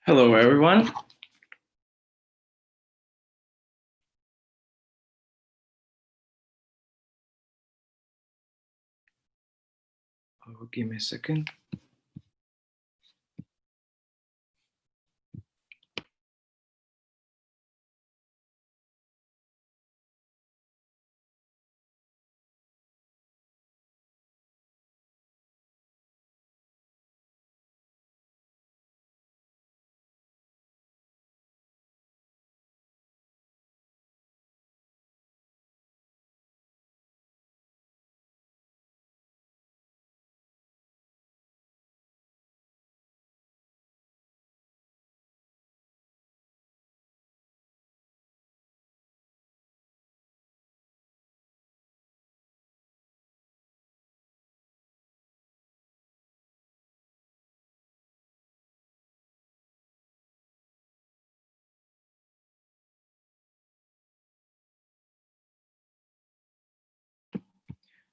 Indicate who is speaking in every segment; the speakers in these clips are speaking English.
Speaker 1: Hello, everyone. Oh, give me a second.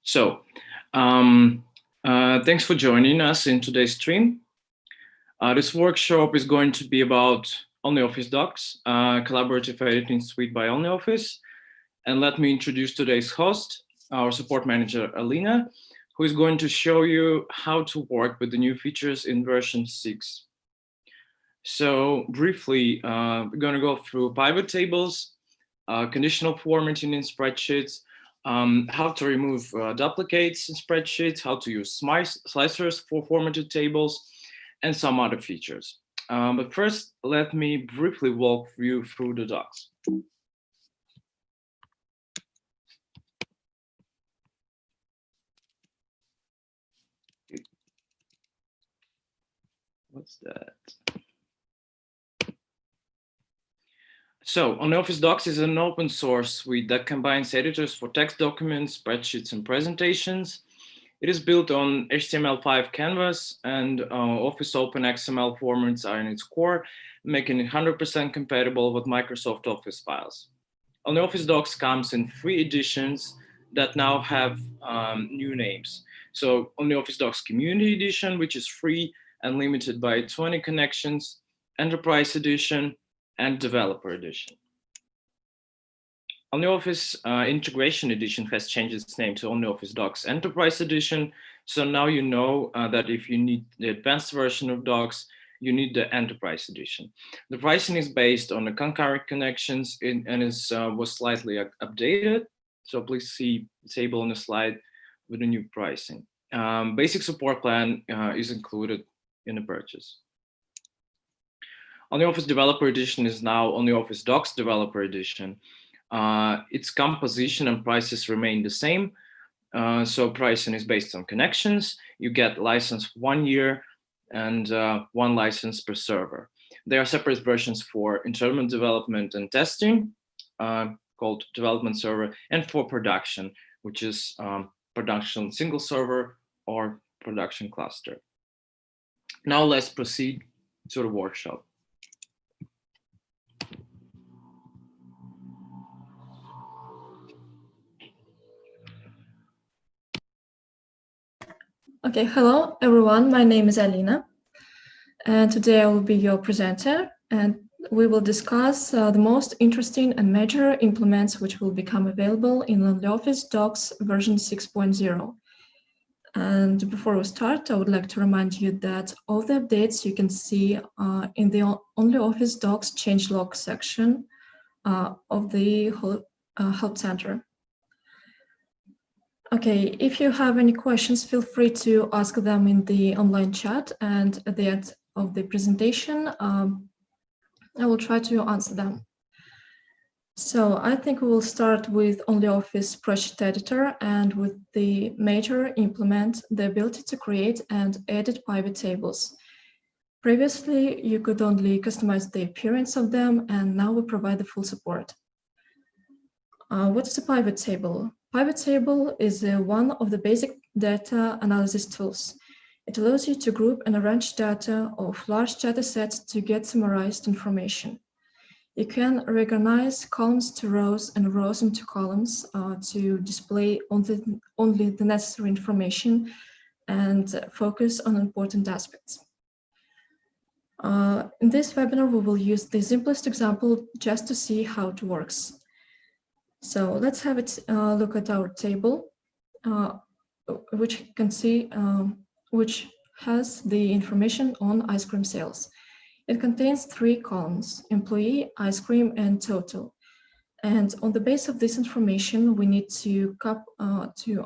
Speaker 1: So, thanks for joining us in today's stream. This workshop is going to be about OnlyOffice Docs, collaborative editing suite by OnlyOffice. And let me introduce today's host, our support manager, Alina, who is going to show you how to work with the new features in version 6. So briefly, we're going to go through pivot tables, conditional formatting in spreadsheets, how to remove duplicates in spreadsheets, how to use slicers for formatted tables, and some other features. But first, let me briefly walk you through the docs. What's that? So OnlyOffice Docs is an open source suite that combines editors for text documents, spreadsheets, and presentations. It is built on HTML5 canvas, and Office Open XML formats are in its core, making it 100% compatible with Microsoft Office files. OnlyOffice Docs comes in 3 editions that now have new names. So OnlyOffice Docs Community Edition, which is free and limited by 20 connections, Enterprise Edition, and Developer Edition. OnlyOffice Integration Edition has changed its name to OnlyOffice Docs Enterprise Edition. So now you know that if you need the advanced version of Docs, you need the Enterprise Edition. The pricing is based on the concurrent connections and was slightly updated. So please see the table on the slide with the new pricing. Basic support plan is included in the purchase. OnlyOffice Developer Edition is now OnlyOffice Docs Developer Edition. Its composition and prices remain the same. So pricing is based on connections. You get license 1 year and 1 license per server. There are separate versions for internal development and testing, called development server, and for production, which is production single server or production cluster. Now let's proceed to the workshop.
Speaker 2: Okay, hello everyone, my name is Alina, and today I will be your presenter, and we will discuss the most interesting and major implements which will become available in OnlyOffice Docs version 6.0. And before we start, I would like to remind you that all the updates you can see in the OnlyOffice Docs changelog section of the Help Center. Okay, if you have any questions, feel free to ask them in the online chat, and at the end of the presentation, I will try to answer them. So I think we will start with OnlyOffice Spreadsheet Editor, and with the major implement the ability to create and edit pivot tables. Previously, you could only customize the appearance of them, and now we provide the full support. What is a pivot table? Pivot table is one of the basic data analysis tools. It allows you to group and arrange data of large data sets to get summarized information. You can reorganize columns to rows and rows into columns to display only the necessary information and focus on important aspects. In this webinar, we will use the simplest example just to see how it works. So let's have it look at our table, which you can see, which has the information on ice cream sales. It contains 3 columns: employee, ice cream, and total. And on the base of this information, we need to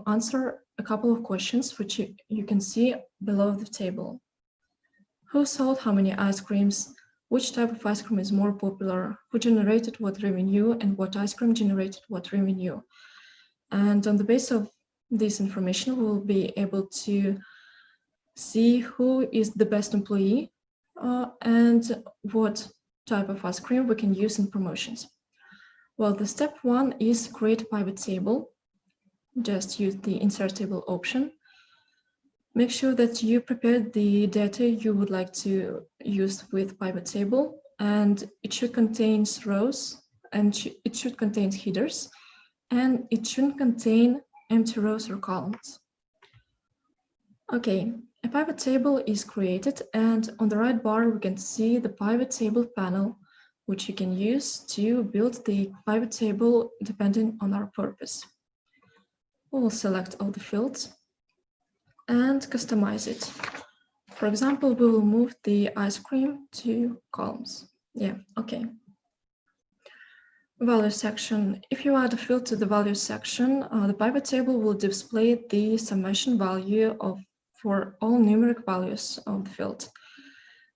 Speaker 2: answer a couple of questions, which you can see below the table. Who sold how many ice creams? Which type of ice cream is more popular? Who generated what revenue? And what ice cream generated what revenue? And on the base of this information, we'll be able to see who is the best employee and what type of ice cream we can use in promotions. Well, the step 1 is create a pivot table. Just use the insert table option. Make sure that you prepared the data you would like to use with pivot table, and it should contain rows, and it should contain headers, and it shouldn't contain empty rows or columns. Okay, a pivot table is created, and on the right bar we can see the pivot table panel, which you can use to build the pivot table depending on our purpose. We will select all the fields and customize it. For example, we will move the ice cream to columns. Yeah, okay. Value section. If you add a field to the value section, the pivot table will display the summation value for all numeric values of the field.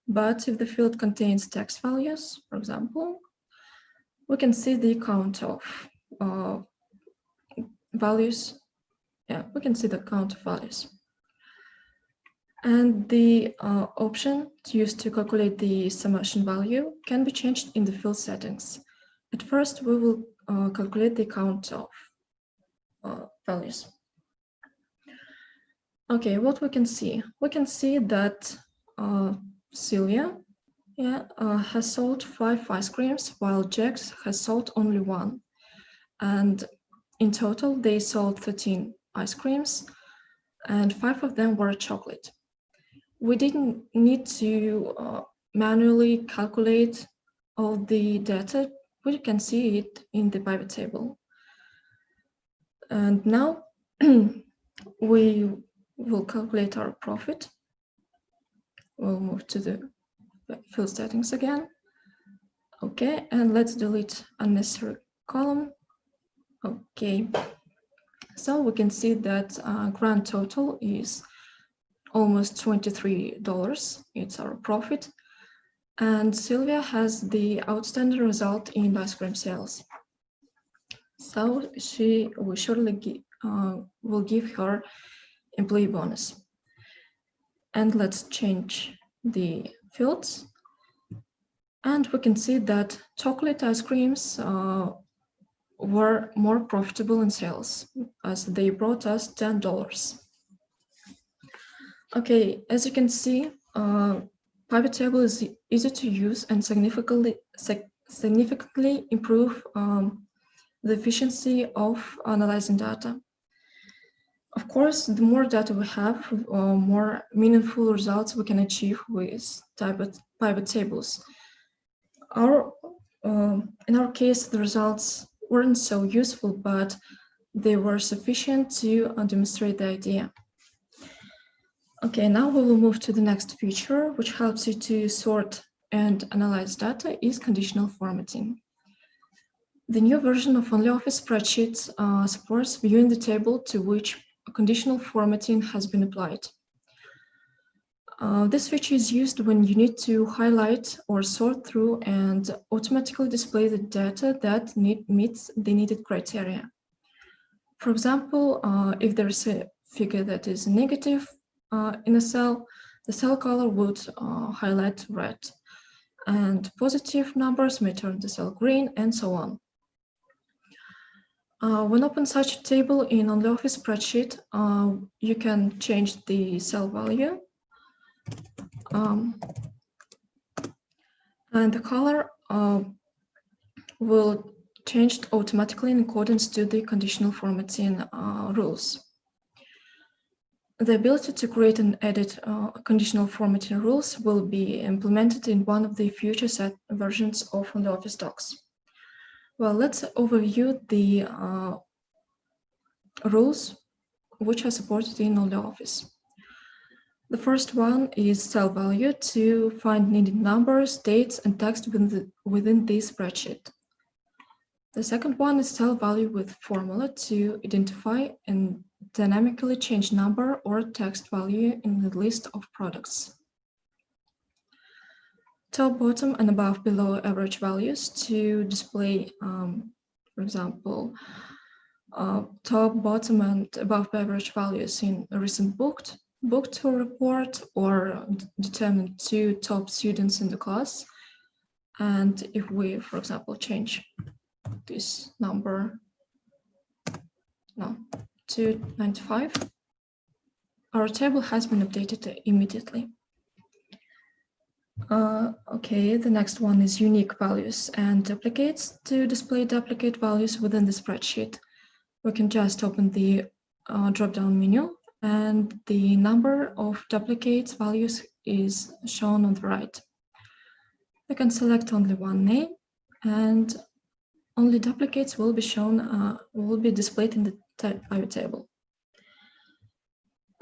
Speaker 2: But if the field contains text values, for example, we can see the count of values. Yeah, we can see the count of values. And the option used to calculate the summation value can be changed in the field settings. At first, we will calculate the count of values. Okay, what we can see? We can see that Sylvia has sold 5 ice creams, while Jax has sold only 1. And in total, they sold 13 ice creams, and 5 of them were chocolate. We didn't need to manually calculate all the data. We can see it in the pivot table. And now we will calculate our profit. We'll move to the field settings again. Okay, and let's delete unnecessary column. Okay, so we can see that grand total is almost $23. It's our profit. And Sylvia has the outstanding result in ice cream sales. So we surely will give her employee bonus. And let's change the fields. And we can see that chocolate ice creams were more profitable in sales, as they brought us $10. Okay, as you can see, pivot table is easy to use and significantly improve the efficiency of analyzing data. Of course, the more data we have, more meaningful results we can achieve with pivot tables. In our case, the results weren't so useful, but they were sufficient to demonstrate the idea. Okay, now we will move to the next feature, which helps you to sort and analyze data, is conditional formatting. The new version of ONLYOFFICE spreadsheets supports viewing the table to which conditional formatting has been applied. This feature is used when you need to highlight or sort through and automatically display the data that meets the needed criteria. For example, if there's a figure that is negative in a cell, the cell color would highlight red, and positive numbers may turn the cell green, and so on. When open such a table in ONLYOFFICE spreadsheet, you can change the cell value, and the color will change automatically in accordance to the conditional formatting rules. The ability to create and edit conditional formatting rules will be implemented in one of the future set versions of ONLYOFFICE Docs. Well, let's overview the rules which are supported in ONLYOFFICE. The first one is cell value to find needed numbers, dates, and text within the spreadsheet. The second one is cell value with formula to identify and dynamically change number or text value in the list of products. Top, bottom, and above, below average values to display, for example, top, bottom, and above average values in a recent booked report, or determine 2 top students in the class. And if we, for example, change this number to 95, our table has been updated immediately. Okay, the next one is unique values and duplicates. To display duplicate values within the spreadsheet, we can just open the drop-down menu, and the number of duplicates values is shown on the right. We can select only one name, and only duplicates will be shown, will be displayed in the pivot table.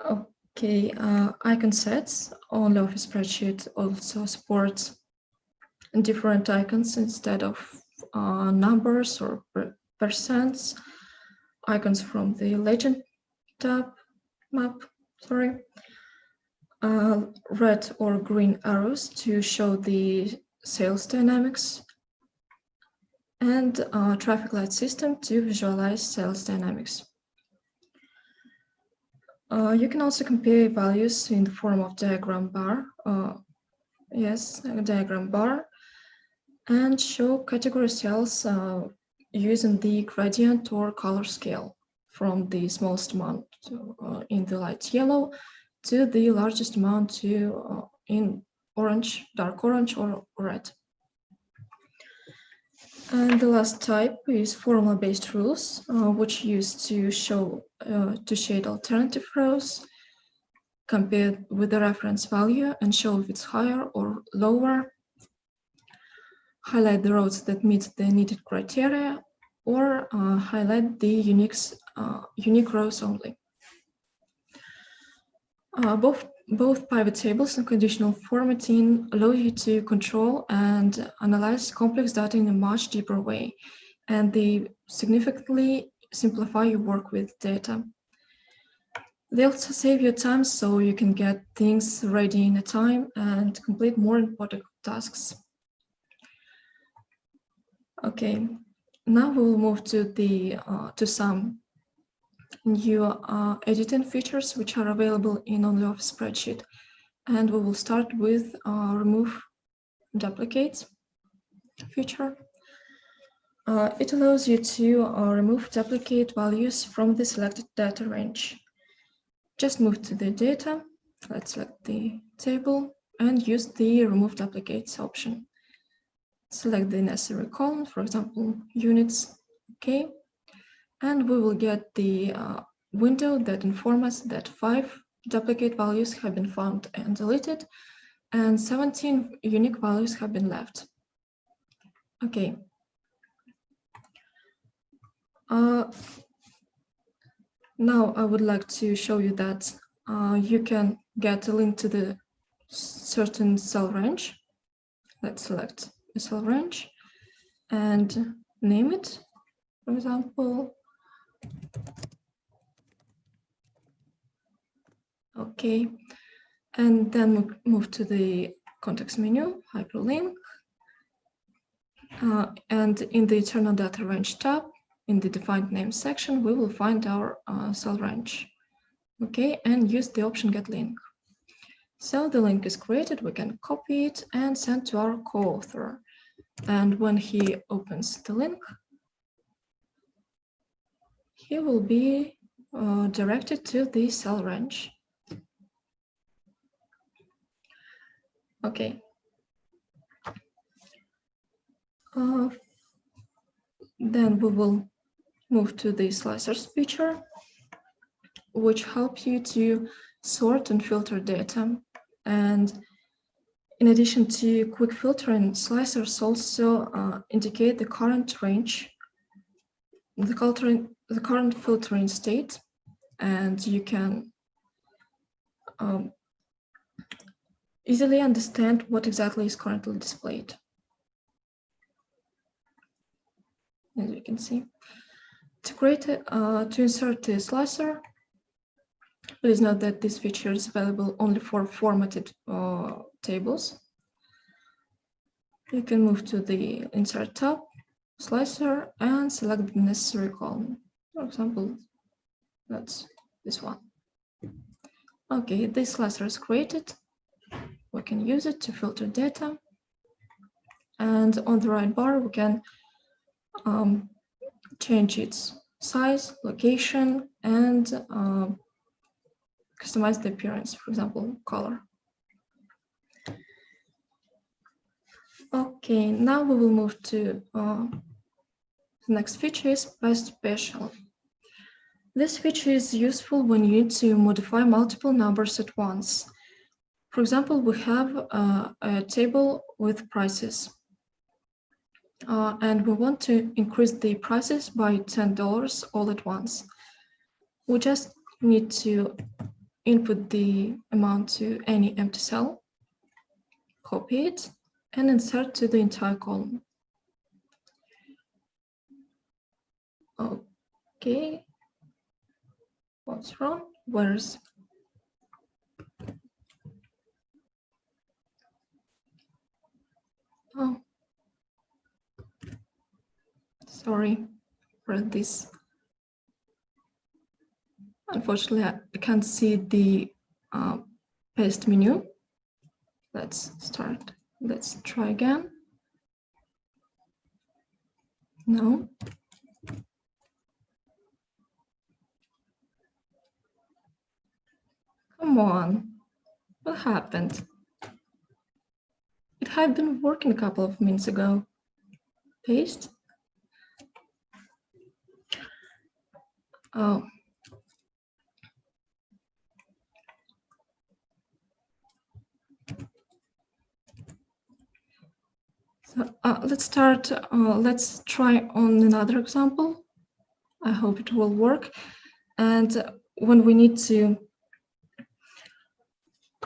Speaker 2: Okay, icon sets. ONLYOFFICE spreadsheet also supports different icons instead of numbers or percents. Icons from the legend tab map, red or green arrows to show the sales dynamics, and traffic light system to visualize sales dynamics. You can also compare values in the form of diagram bar, diagram bar, and show category cells using the gradient or color scale from the smallest amount in the light yellow to the largest amount in orange, dark orange, or red. And the last type is formula-based rules, which used to show to shade alternative rows, compare with the reference value and show if it's higher or lower, highlight the rows that meet the needed criteria, or highlight the unique rows only. Both pivot tables and conditional formatting allow you to control and analyze complex data in a much deeper way, and they significantly simplify your work with data. They also save you time, so you can get things ready in a time and complete more important tasks. Okay, now we will move to some new editing features which are available in ONLYOFFICE spreadsheet, and we will start with remove duplicates feature. It allows you to remove duplicate values from the selected data range. Just move to the data, let's select the table, and use the remove duplicates option. Select the necessary column, for example, units, okay, and we will get the window that informs us that 5 duplicate values have been found and deleted, and 17 unique values have been left. Okay. Now I would like to show you that you can get a link to the certain cell range. Let's select a cell range and name it, for example. Okay, and then move to the context menu, hyperlink, and in the internal data range tab, in the defined name section, we will find our cell range. Okay, and use the option get link. So the link is created, we can copy it and send to our co-author. And when he opens the link, he will be directed to the cell range. Okay. Then we will move to the slicers feature, which help you to sort and filter data. And in addition to quick filtering, slicers also indicate the current range, the current filtering state, and you can easily understand what exactly is currently displayed. As you can see, to insert a slicer, please note that this feature is available only for formatted tables. You can move to the Insert tab, Slicer, and select the necessary column. For example, that's this one. Okay, this slicer is created. We can use it to filter data. And on the right bar, we can change its size, location, and customize the appearance, for example, color. Okay, now we will move to the next feature is Paste Special. This feature is useful when you need to modify multiple numbers at once. For example, we have a table with prices, and we want to increase the prices by $10 all at once. We just need to input the amount to any empty cell, copy it, and insert to the entire column. Okay, what's wrong? Where's oh, sorry for this. Unfortunately, I can't see the paste menu. Let's start. Let's try again. No. Come on. What happened? It had been working a couple of minutes ago. Paste. Oh. So let's start. Let's try on another example. I hope it will work. And when we need to,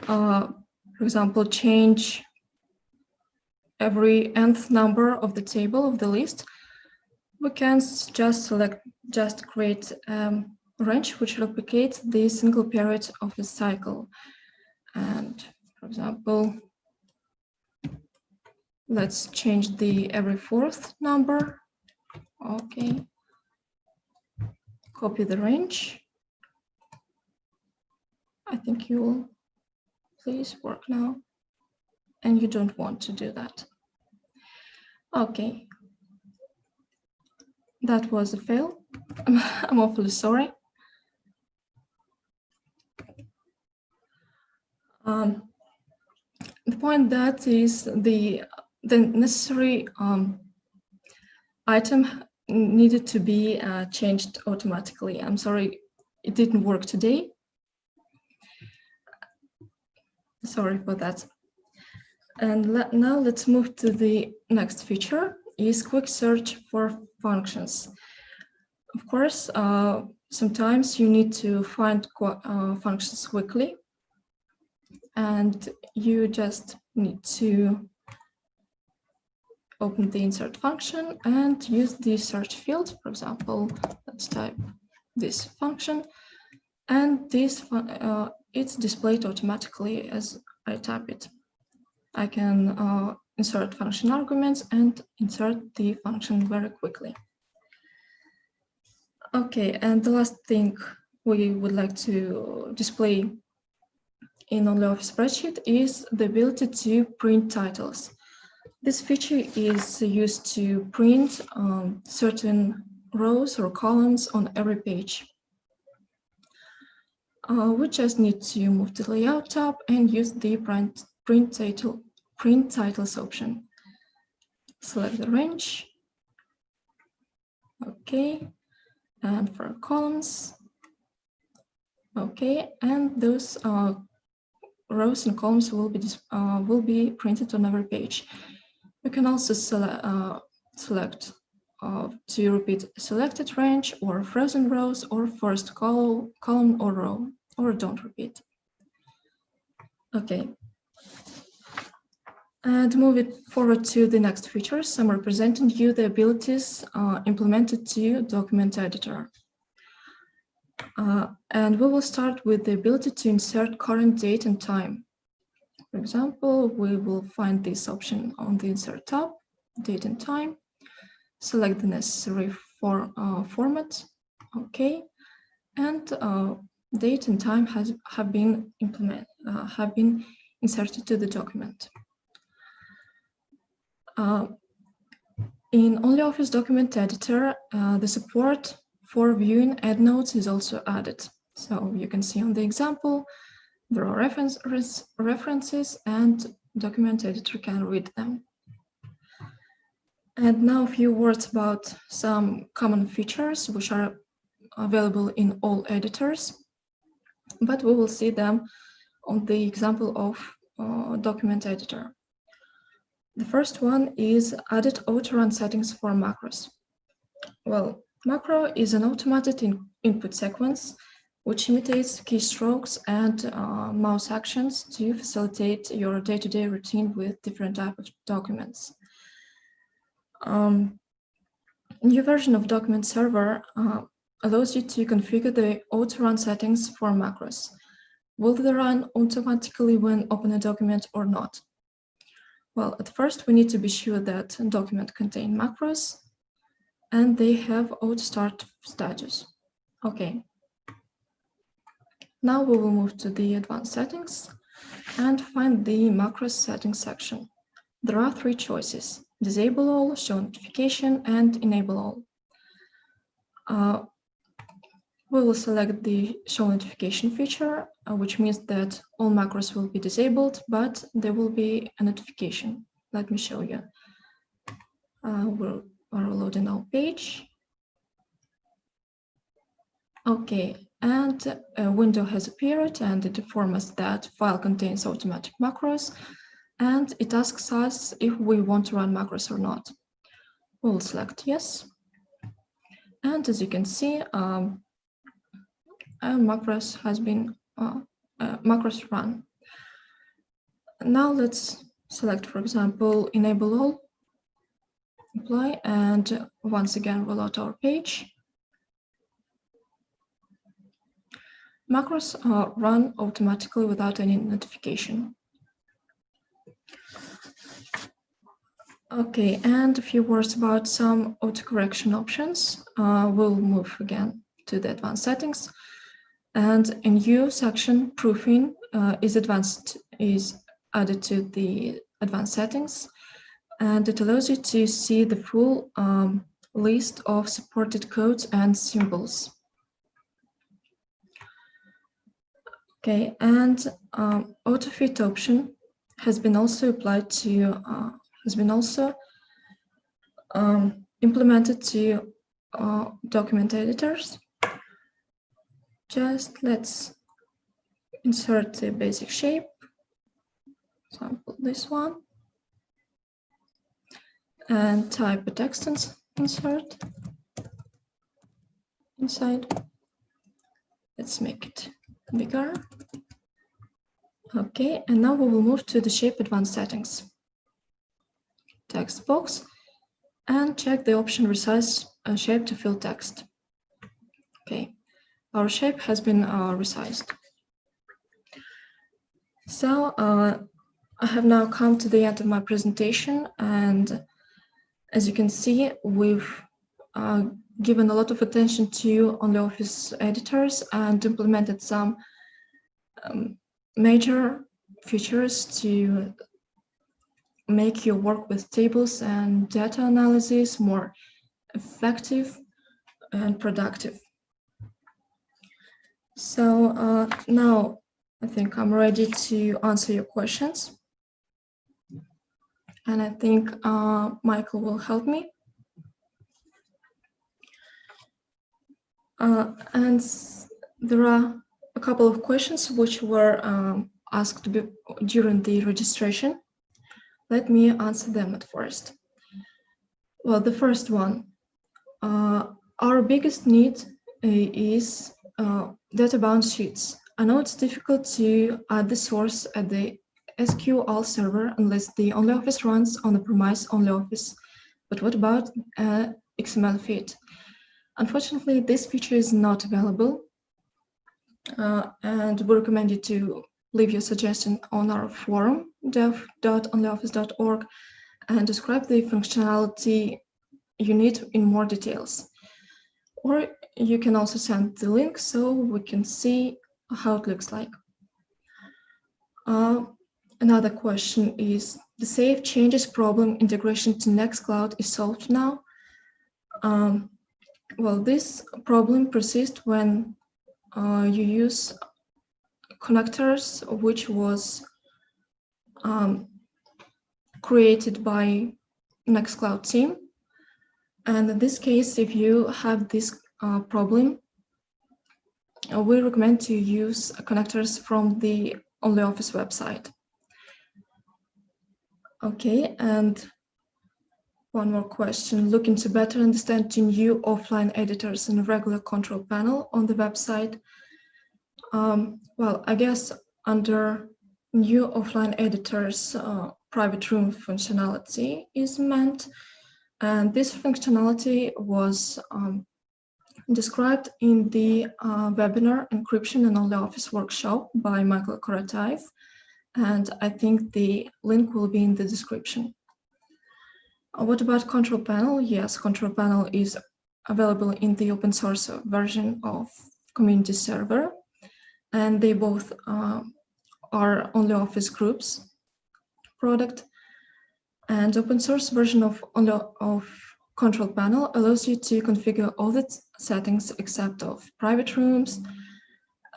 Speaker 2: for example, change every nth number of the table of the list, we can just create a range which replicates the single period of the cycle. And for example, let's change the every fourth number. Okay. Copy the range. I think you will please work now. And you don't want to do that. Okay. That was a fail. I'm awfully sorry. The point that is the necessary item needed to be changed automatically. I'm sorry, it didn't work today. Sorry for that. And now let's move to the next feature, is quick search for functions. Of course, sometimes you need to find functions quickly, and you just need to open the insert function and use the search field. For example, let's type this function, and this it's displayed automatically as I type it. I can insert function arguments and insert the function very quickly. Okay, and the last thing we would like to display in OnlyOffice spreadsheet is the ability to print titles. This feature is used to print certain rows or columns on every page. We just need to move to the Layout tab and use the Print Titles option. Select the range. Okay, and for columns, Okay, and those rows and columns will be printed on every page. You can also select to repeat selected range or frozen rows or first column or row, or don't repeat. Okay. And move it forward to the next features. I'm representing you the abilities implemented to document editor. And we will start with the ability to insert current date and time. For example, we will find this option on the Insert tab, Date and Time. Select the necessary format, OK, and date and time have been inserted to the document. In OnlyOffice Document Editor, the support for viewing endnotes is also added. So you can see on the example, there are references and document editor can read them. And now a few words about some common features which are available in all editors, but we will see them on the example of document editor. The first one is added auto-run settings for macros. Well, macro is an automated input sequence which imitates keystrokes and mouse actions to facilitate your day-to-day routine with different types of documents. New version of Document Server allows you to configure the auto-run settings for macros. Will they run automatically when open a document or not? Well, at first we need to be sure that a document contains macros and they have auto start status. Okay. Now we will move to the advanced settings and find the macros settings section. There are three choices: disable all, show notification, and enable all. We will select the show notification feature, which means that all macros will be disabled, but there will be a notification. Let me show you. We're loading our page. Okay, and a window has appeared and it informs us that file contains automatic macros, and it asks us if we want to run macros or not. We'll select yes. And as you can see, macros has been macros run. Now let's select, for example, enable all, apply, and once again we'll load our page. Macros run automatically without any notification. Okay, and a few words about some autocorrection options. We'll move again to the advanced settings. And a new section, proofing, is added to the advanced settings. And it allows you to see the full list of supported codes and symbols. Okay, and autofit option has been also applied to, implemented to document editors. Just let's insert the basic shape, for example, this one, and type a text insert inside. Let's make it bigger. Okay, and now we will move to the shape advanced settings. Text box, and check the option resize shape to fill text. Okay, our shape has been resized. So I have now come to the end of my presentation, and as you can see, we've given a lot of attention to OnlyOffice editors and implemented some major features to make your work with tables and data analysis more effective and productive. So now I think I'm ready to answer your questions. And I think Michael will help me. And there are a couple of questions which were asked during the registration. Let me answer them at first. Well, the first one, our biggest need is data-bound sheets. I know it's difficult to add the source at the SQL server unless the OnlyOffice runs on the premise OnlyOffice. But what about XML feed? Unfortunately, this feature is not available, and we recommend you to leave your suggestion on our forum, dev.onlyoffice.org, and describe the functionality you need in more details. Or you can also send the link so we can see how it looks like. Another question is, the save changes problem integration to Nextcloud is solved now? Well, this problem persists when you use connectors which was created by Nextcloud team. And in this case, if you have this problem, we recommend to use connectors from the OnlyOffice website. Okay, and one more question. Looking to better understand the new offline editors and regular control panel on the website. Well, I guess under new offline editors, private room functionality is meant. And this functionality was described in the webinar Encryption and OnlyOffice workshop by Michael Korataev. And I think the link will be in the description. What about control panel? Yes, control panel is available in the open source version of community server. And they both are OnlyOffice groups product. And open source version of control panel allows you to configure all the settings except of private rooms,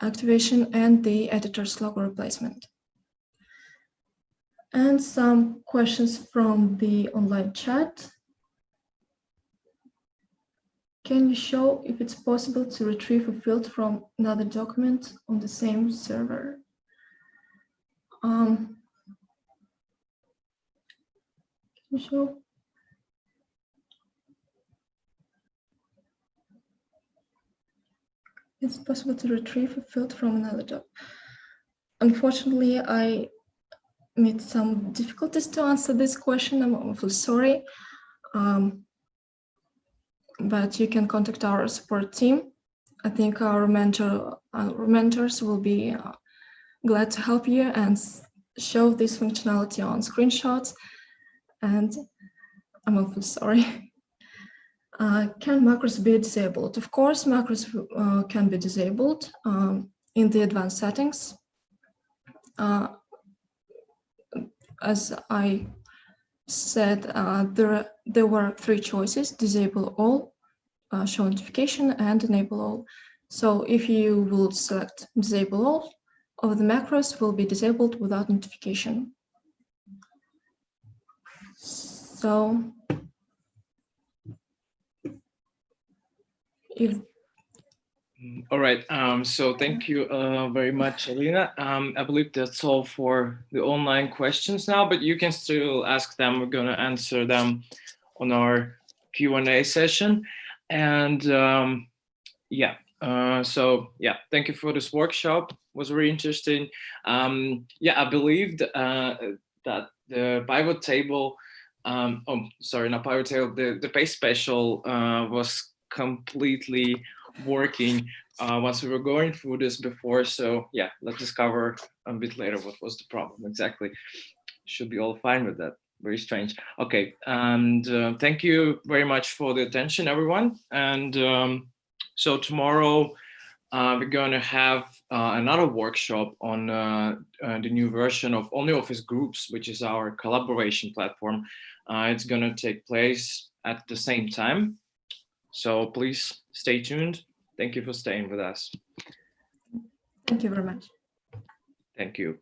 Speaker 2: activation, and the editor's logo replacement. And some questions from the online chat. Can you show if it's possible to retrieve a field from another document on the same server? Can you show? It's possible to retrieve a field from another document. Unfortunately, I meet some difficulties to answer this question. I'm awfully sorry. But you can contact our support team. I think our mentors will be glad to help you and show this functionality on screenshots. And I'm awfully sorry. Can macros be disabled? Of course, macros can be disabled in the advanced settings. As I said, there were 3 choices: disable all, show notification, and enable all. So if you will select disable all, the macros will be disabled without notification. So
Speaker 1: all right, so thank you very much, Alina. I believe that's all for the online questions now, but you can still ask them. We're going to answer them on our Q&A session. And yeah, thank you for this workshop. It was very interesting. Yeah, I believe that the pivot table, the pay special was completely working once we were going through this before. So yeah, let's discover a bit later what was the problem exactly. Should be all fine with that. Very strange. Okay, and thank you very much for the attention, everyone. And so tomorrow we're going to have another workshop on the new version of OnlyOffice Groups, which is our collaboration platform. It's going to take place at the same time. So please stay tuned. Thank you for staying with us.
Speaker 2: Thank you very much.
Speaker 1: Thank you.